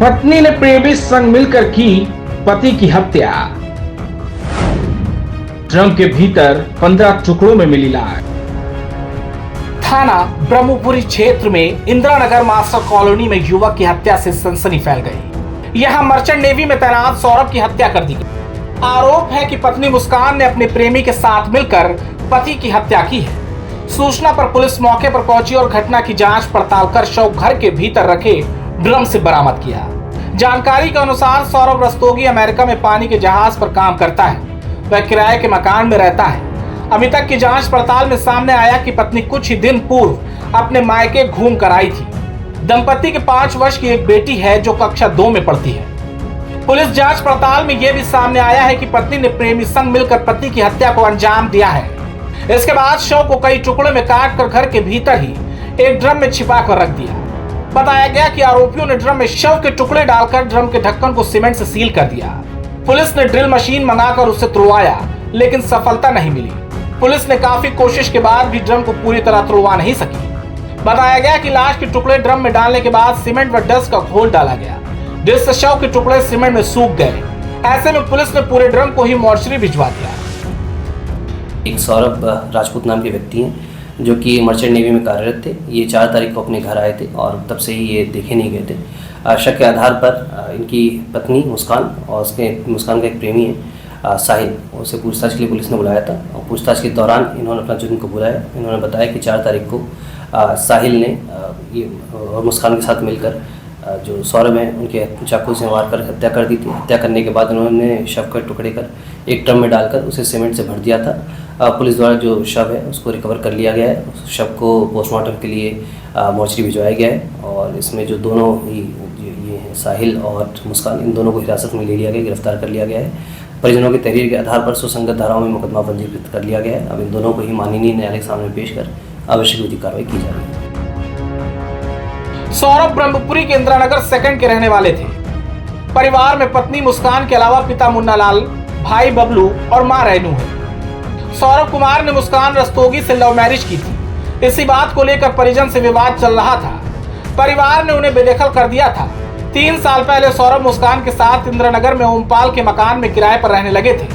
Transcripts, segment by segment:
पत्नी ने प्रेमी संग मिलकर की पति की हत्या। ड्रम के भीतर 15 टुकड़ों में मिली लाश। थाना ब्रह्मपुरी क्षेत्र में इंदिरा नगर मास्टर कॉलोनी में युवक की हत्या से सनसनी फैल गई। यहां मर्चेंट नेवी में तैनात सौरभ की हत्या कर दी गई। आरोप है कि पत्नी मुस्कान ने अपने प्रेमी के साथ मिलकर पति की हत्या की है। सूचना पर पुलिस मौके पर पहुंची और घटना की जांच पड़ताल कर शव घर के भीतर रखे ड्रम से बरामद किया। जानकारी के अनुसार सौरभ रस्तोगी अमेरिका में पानी के जहाज पर काम करता है। वह किराए के मकान में रहता है। अभी तक की जांच पड़ताल में सामने आया कि पत्नी कुछ ही दिन पूर्व अपने मायके घूम कर आई थी। दंपति के 5 वर्ष की एक बेटी है जो कक्षा 2 में पढ़ती है। पुलिस जांच पड़ताल में यह भी सामने आया है कि पत्नी ने प्रेमी संग मिलकर पति की हत्या को अंजाम दिया है। इसके बाद शव को कई टुकड़ों में काट कर घर के भीतर ही एक ड्रम में छिपा कर रख दिया। बताया गया कि आरोपियों ने ड्रम में शव के टुकड़े डालकर ड्रम के ढक्कन को सीमेंट से सील कर दिया। पुलिस ने ड्रिल मशीन मंगाकर उसे तुड़वाया, लेकिन सफलता नहीं मिली। पुलिस ने काफी कोशिश के बाद भी ड्रम को पूरी तरह तुड़वा नहीं सकी। बताया गया कि लाश के टुकड़े ड्रम में डालने के बाद सीमेंट व डस्ट का घोल डाला गया, जिससे शव के टुकड़े सीमेंट में सूख गए। ऐसे में पुलिस ने पूरे ड्रम को ही मोर्चरी भिजवा दिया। एक सौरभ राजपूत नाम के व्यक्ति हैं जो कि मर्चेंट नेवी में कार्यरत थे। ये 4 तारीख को अपने घर आए थे और तब से ही ये देखे नहीं गए थे। शक के आधार पर इनकी पत्नी मुस्कान और मुस्कान का एक प्रेमी है साहिल, उसे पूछताछ के लिए पुलिस ने बुलाया था। और पूछताछ के दौरान इन्होंने अपना जुर्म को बुलाया। इन्होंने बताया कि 4 तारीख को साहिल ने ये और मुस्कान के साथ मिलकर जो सौरभ हैं उनके चाकू से मार कर हत्या कर दी थी। हत्या करने के बाद उन्होंने शव का टुकड़े कर एक ड्रम में डालकर उसे सीमेंट से भर दिया था। पुलिस द्वारा जो शव है उसको रिकवर कर लिया गया है। उस शव को पोस्टमार्टम के लिए मोर्चरी भिजवाया गया है और इसमें जो दोनों ही ये हैं साहिल और मुस्कान, इन दोनों को हिरासत में ले लिया गया, गिरफ्तार कर लिया गया है। परिजनों की तहरीर के आधार पर सुसंगत धाराओं में मुकदमा पंजीकृत कर लिया गया है। अब इन दोनों को ही माननीय न्यायालय के सामने पेश कर आवश्यक विधिक कार्रवाई की जा रही है। सौरभ ब्रह्मपुरी के इंदिरा नगर 2 के रहने वाले थे। परिवार में पत्नी मुस्कान के अलावा पिता मुन्ना लाल, भाई बबलू और मां रेनू है। सौरभ कुमार ने मुस्कान रस्तोगी से लव मैरिज की थी। इसी बात को लेकर परिजन से विवाद चल रहा था। परिवार ने उन्हें बेदखल कर दिया था। 3 साल पहले सौरभ मुस्कान के साथ इंदिरा नगर में ओमपाल के मकान में किराए पर रहने लगे थे,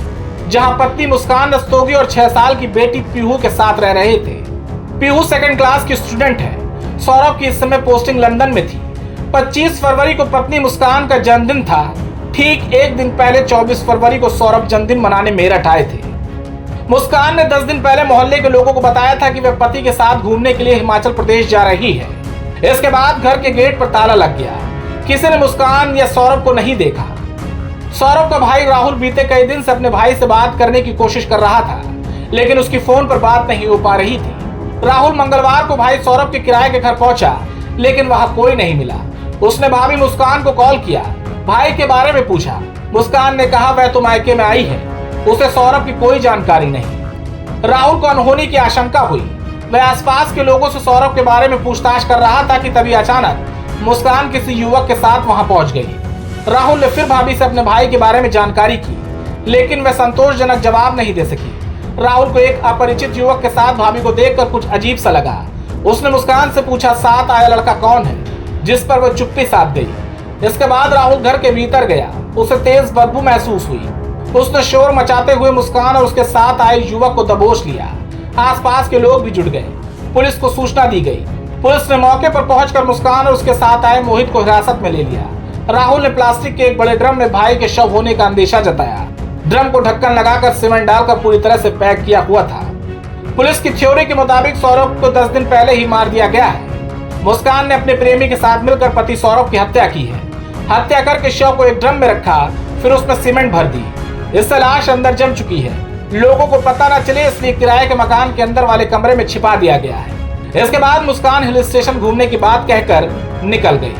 जहां पत्नी मुस्कान रस्तोगी और 6 साल की बेटी पीहू के साथ रह रहे थे। पीहू 2nd क्लास की स्टूडेंट है। सौरभ की इस समय पोस्टिंग लंदन में थी। 25 फरवरी को पत्नी मुस्कान का जन्मदिन था। ठीक एक दिन पहले 24 फरवरी को सौरभ जन्मदिन मनाने मेरठ आए थे। मुस्कान ने 10 दिन पहले मोहल्ले के लोगों को बताया था कि वह पति के साथ घूमने के लिए हिमाचल प्रदेश जा रही है। इसके बाद घर के गेट पर ताला लग गया। किसी ने मुस्कान या सौरभ को नहीं देखा। सौरभ का भाई राहुल बीते कई दिन से अपने भाई से बात करने की कोशिश कर रहा था, लेकिन उसकी फोन पर बात नहीं हो पा रही थी। राहुल मंगलवार को भाई सौरभ के किराए के घर पहुंचा, लेकिन वहां कोई नहीं मिला। उसने भाभी मुस्कान को कॉल किया, भाई के बारे में पूछा। मुस्कान ने कहा वह तो मायके में आई है, उसे सौरभ की कोई जानकारी नहीं। राहुल को अनहोनी की आशंका हुई। वह आसपास के लोगों से सौरभ के बारे में पूछताछ कर रहा था कि तभी अचानक मुस्कान किसी युवक के साथ वहां पहुंच गई। राहुल ने फिर भाभी से अपने भाई के बारे में जानकारी की, लेकिन वह संतोषजनक जवाब नहीं दे सकी। राहुल को एक अपरिचित युवक के साथ भाभी को देखकर कुछ अजीब सा लगा। उसने मुस्कान से पूछा साथ आया लड़का कौन है, जिस पर वह चुप्पी साध गई। इसके बाद राहुल घर के भीतर गया। उसे तेज बदबू महसूस हुई। उसने शोर मचाते हुए मुस्कान और उसके साथ आए युवक को दबोच लिया। आसपास के लोग भी जुट गए। पुलिस को सूचना दी गई। पुलिस ने मौके पर पहुंचकर मुस्कान और उसके साथ आए मोहित को हिरासत में ले लिया। राहुल ने प्लास्टिक के एक बड़े ड्रम में भाई के शव होने का अंदेशा जताया। ड्रम को ढक्कन लगाकर सीमेंट डालकर पूरी तरह से पैक किया हुआ था। पुलिस की थ्योरी के मुताबिक सौरभ को 10 दिन पहले ही मार दिया गया है। मुस्कान ने अपने प्रेमी के साथ मिलकर पति सौरभ की हत्या की है। हत्या करके शव को एक ड्रम में रखा, फिर उसमें सीमेंट भर दी। इससे लाश अंदर जम चुकी है। लोगों को पता न चले इसलिए किराए के मकान के अंदर वाले कमरे में छिपा दिया गया है। इसके बाद मुस्कान हिल स्टेशन घूमने की बात कहकर निकल गई।